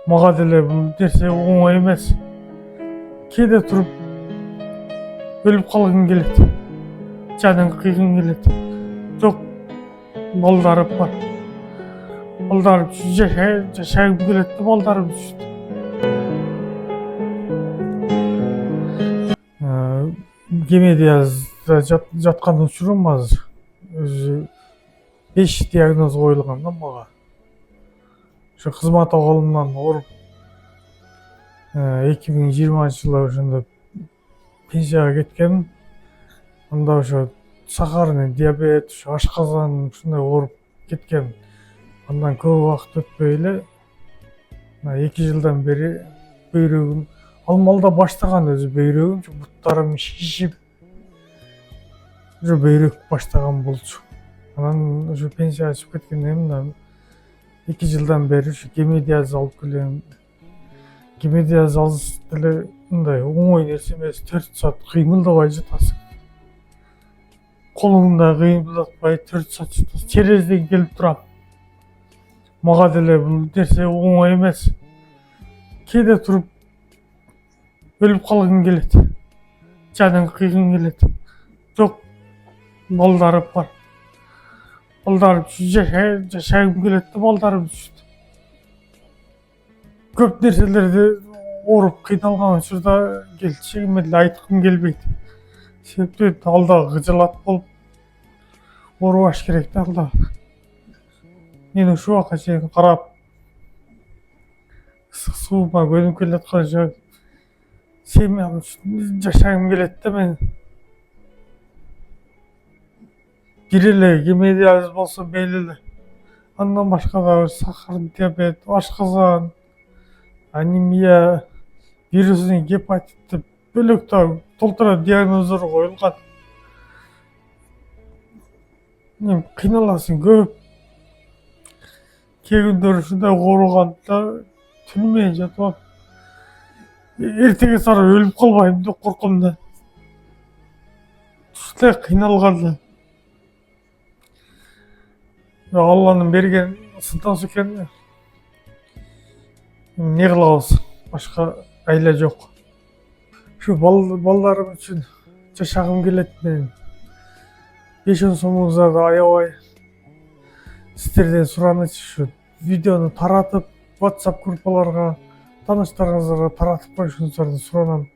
Мага деле бул нерсе оңой эмес. Кээде туруп өлүп калгың келет. Жаның кыйгың келет. Жок, балдарым бар. Балдарым жашагым келет деп балдарым düştü. Гемодиазда жаткан учурум азыр. Өзү 5 диагноз коюлган да мага. Ошо кызмат абалымдан ооруп 2020-жылы ошондо пенсияга кеткенмин. Анда ошо сахарный диабет, ошо ашказан ушундай ооруп кеткенмин. Андан көп убакыт өтпөй эле 2 жылдан бери бөйрөгүм алмалда баштаган өзү бөйрөгүм, буттарым шишип, ошо бөйрөк баштаган болчу. Анан ошо пенсияга чыгып кеткенден кийин 2 жылдан бери ошо гемодиаз алып келем. Гемодиаз алыш деле мындай оңой нерсе эмес, 4 саат кыймылдабай жатасың. Колуң да кыймылдатпай 4 саат жатасың. Терезеден келип турам. Мага деле бул нерсе оңой эмес. Кээде туруп өлүп калгың келет. Жаның кыйгың келет. Жок, балдарым бар. Балдарым жашагым келет деп балдарым düştü. Көп нерселерди ооруп кыйналган учурда келчи, эми эле айткым келбейт. Себеби алда кыжылат болуп оорубаш керек да алда. Мени ушул убакка чейин карап, ысык суума көнүп келаткан ошо семьям үчүн жашагым келет да мен. Бир эле гемодиаз болсо мейли эле. Андан башка да сахарный диабет, ашказан, анемия, вирусный гепатит деп бөлөк да толтура диагноздор коюлган. Кыйналасың көп. Кээ күндөр ушундай ооруганда түнү менен жатып алып, эртеге сара өлүп калбайм деп корком да. Ушундай кыйналганда. Алланын берген сынтасы экен. Не кылабыз? Башка айла жок. Şu балдарым үчүн жашагым келет менин. 5-10 сомуңуздарда аябай сиздерден суранычы ушу видеону таратып, WhatsApp группаларга, тааныштарыңыздарга таратып коюшуңуздарды суранам.